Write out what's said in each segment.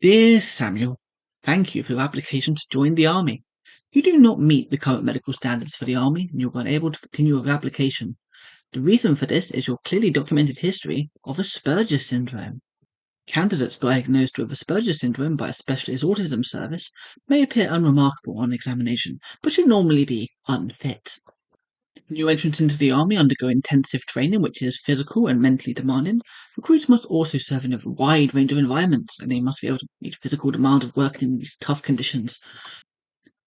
Dear Samuel, thank you for your application to join the Army. You do not meet the current medical standards for the Army and you're unable to continue your application. The reason for this is your clearly documented history of Asperger's syndrome. Candidates diagnosed with Asperger's syndrome by a specialist autism service may appear unremarkable on examination, but should normally be unfit. New entrants into the Army undergo intensive training, which is physical and mentally demanding. Recruits must also serve in a wide range of environments, and they must be able to meet physical demand of working in these tough conditions.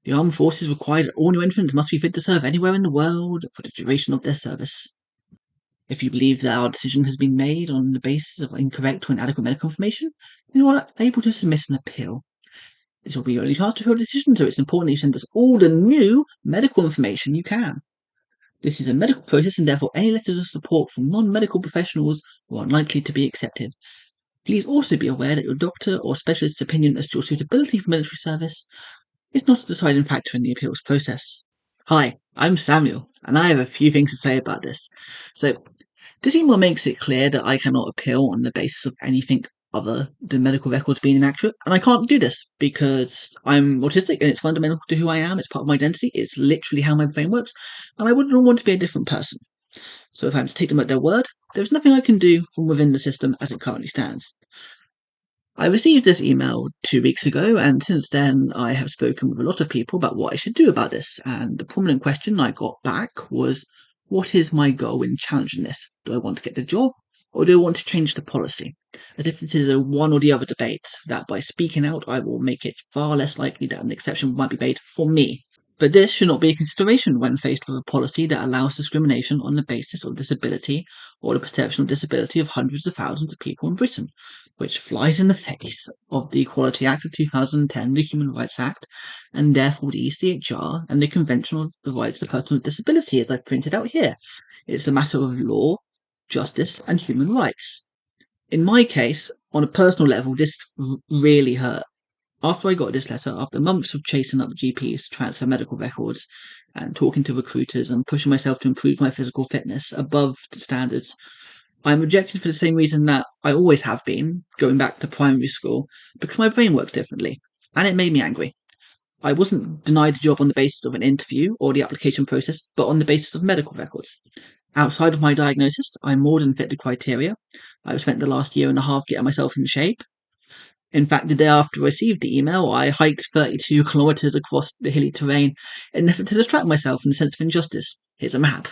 The armed forces require that all new entrants must be fit to serve anywhere in the world for the duration of their service. If you believe that our decision has been made on the basis of incorrect or inadequate medical information, then you are able to submit an appeal. This will be your only chance to appeal the decision, so it's important that you send us all the new medical information you can. This is a medical process, and therefore any letters of support from non-medical professionals are unlikely to be accepted. Please also be aware that your doctor or specialist's opinion as to your suitability for military service is not a deciding factor in the appeals process. Hi, I'm Samuel, and I have a few things to say about this. So, this email makes it clear that I cannot appeal on the basis of anything other than medical records being inaccurate, and I can't do this because I'm autistic and it's fundamental to who I am. It's part of my identity. It's literally how my brain works, and I wouldn't want to be a different person. So if I'm to take them at their word, there's nothing I can do from within the system as it currently stands. I received this email 2 weeks ago, and since then I have spoken with a lot of people about what I should do about this, and the prominent question I got back was, what is my goal in challenging this? Do I want to get the job, or do I want to change the policy? As if this is a one or the other debate, that by speaking out I will make it far less likely that an exception might be made for me. But this should not be a consideration when faced with a policy that allows discrimination on the basis of disability or the perception of disability of hundreds of thousands of people in Britain, which flies in the face of the Equality Act of 2010, the Human Rights Act, and therefore the ECHR and the Convention of the Rights of Persons with Disability, as I've printed out here. It's a matter of law, justice, and human rights. In my case, on a personal level, this really hurt. After I got this letter, after months of chasing up GPs to transfer medical records and talking to recruiters and pushing myself to improve my physical fitness above the standards, I'm rejected for the same reason that I always have been, going back to primary school, because my brain works differently, and it made me angry. I wasn't denied a job on the basis of an interview or the application process, but on the basis of medical records. Outside of my diagnosis, I more than fit the criteria. I've spent the last year and a half getting myself in shape. In fact, the day after I received the email, I hiked 32 kilometres across the hilly terrain in an effort to distract myself from the sense of injustice. Here's a map.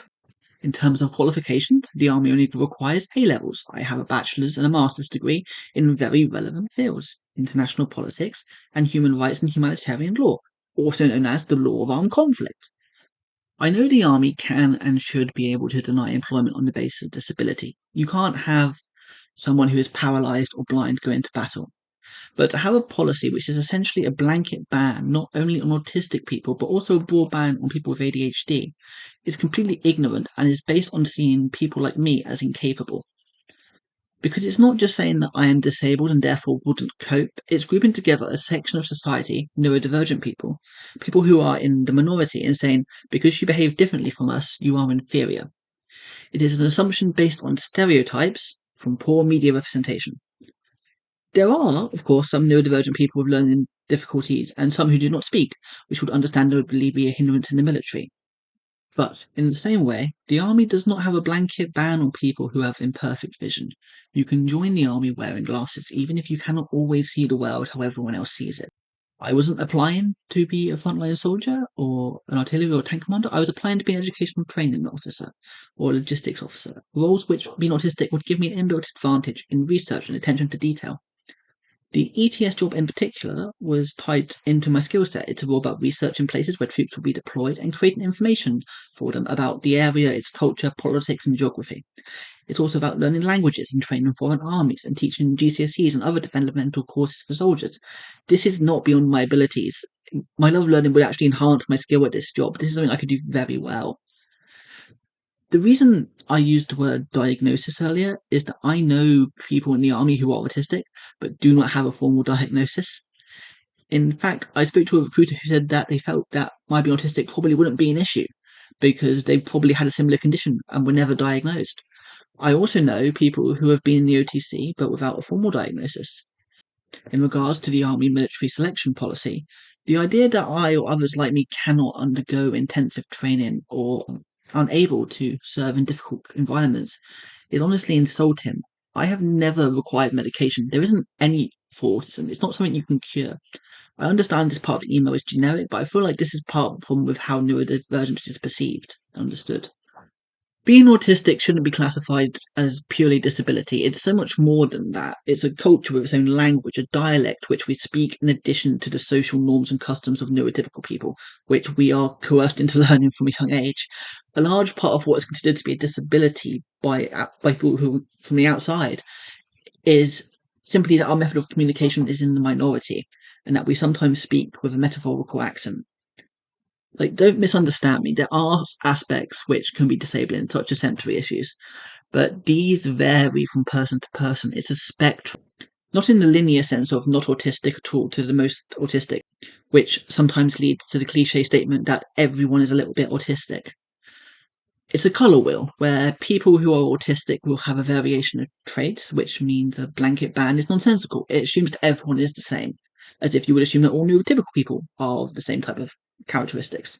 In terms of qualifications, the Army only requires A-levels. I have a bachelor's and a master's degree in very relevant fields: international politics and human rights and humanitarian law, also known as the law of armed conflict. I know the Army can and should be able to deny employment on the basis of disability. You can't have someone who is paralysed or blind go into battle. But to have a policy which is essentially a blanket ban not only on autistic people but also a broad ban on people with ADHD is completely ignorant and is based on seeing people like me as incapable. Because it's not just saying that I am disabled and therefore wouldn't cope, it's grouping together a section of society, neurodivergent people, people who are in the minority, and saying, because you behave differently from us, you are inferior. It is an assumption based on stereotypes from poor media representation. There are, of course, some neurodivergent people with learning difficulties and some who do not speak, which would understandably be a hindrance in the military. But, in the same way, the Army does not have a blanket ban on people who have imperfect vision. You can join the Army wearing glasses, even if you cannot always see the world how everyone else sees it. I wasn't applying to be a frontline soldier or an artillery or tank commander. I was applying to be an educational training officer or a logistics officer, roles which, being autistic, would give me an inbuilt advantage in research and attention to detail. The ETS job in particular was tied into my skill set. It's all about researching places where troops will be deployed and creating information for them about the area, its culture, politics, and geography. It's also about learning languages and training foreign armies and teaching GCSEs and other developmental courses for soldiers. This is not beyond my abilities. My love of learning would actually enhance my skill at this job. This is something I could do very well. The reason I used the word diagnosis earlier is that I know people in the Army who are autistic but do not have a formal diagnosis. In fact, I spoke to a recruiter who said that they felt that my being autistic probably wouldn't be an issue because they probably had a similar condition and were never diagnosed. I also know people who have been in the OTC but without a formal diagnosis. In regards to the Army military selection policy, the idea that I or others like me cannot undergo intensive training or unable to serve in difficult environments is honestly insulting. I have never required medication. There isn't any for autism. It's not something you can cure. I understand this part of the email is generic, but I feel like this is part of the problem with how neurodivergence is perceived and understood. Being autistic shouldn't be classified as purely disability. It's so much more than that. It's a culture with its own language, a dialect which we speak in addition to the social norms and customs of neurotypical people, which we are coerced into learning from a young age. A large part of what is considered to be a disability by people who from the outside is simply that our method of communication is in the minority, and that we sometimes speak with a metaphorical accent. Like, don't misunderstand me. There are aspects which can be disabling, such as sensory issues, but these vary from person to person. It's a spectrum, not in the linear sense of not autistic at all to the most autistic, which sometimes leads to the cliche statement that everyone is a little bit autistic. It's a colour wheel where people who are autistic will have a variation of traits, which means a blanket ban is nonsensical. It assumes that everyone is the same, as if you would assume that all neurotypical people are of the same type of characteristics.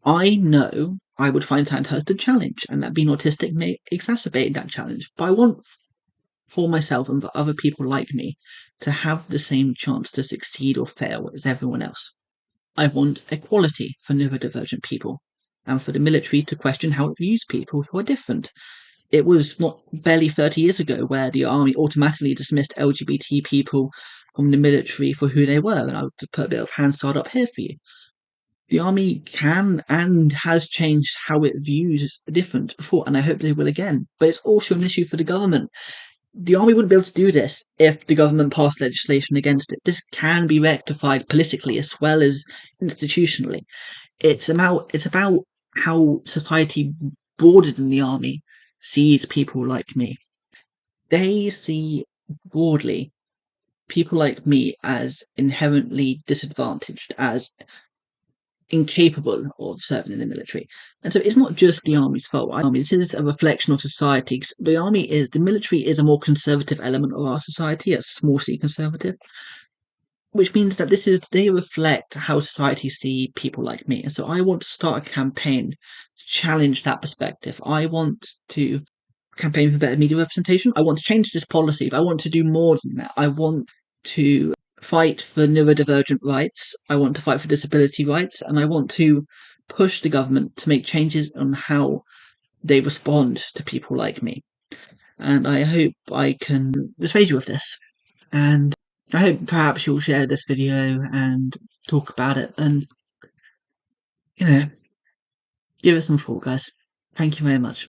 I know I would find Sandhurst a challenge, and that being autistic may exacerbate that challenge. But I want for myself and for other people like me to have the same chance to succeed or fail as everyone else. I want equality for neurodivergent people, and for the military to question how it views people who are different. It was not barely 30 years ago where the army automatically dismissed LGBT people from the military for who they were, and I would put a bit of hand start up here for you. The army can and has changed how it views different before, and I hope they will again. But it's also an issue for the government. The army wouldn't be able to do this if the government passed legislation against it. This can be rectified politically as well as institutionally. It's about how society broader than the army sees people like me. They see broadly people like me as inherently disadvantaged, as incapable of serving in the military. And so it's not just the army's fault. This is a reflection of society. The military is a more conservative element of our society, a small c conservative, which means that they reflect how society see people like me. And so I want to start a campaign to challenge that perspective. I want to campaign for better media representation. I want to change this policy, but I want to do more than that. I want to fight for neurodivergent rights. I want to fight for disability rights, and I want to push the government to make changes on how they respond to people like me. And I hope I can persuade you of this. And I hope perhaps you'll share this video and talk about it and, you know, give it some thought, guys. Thank you very much.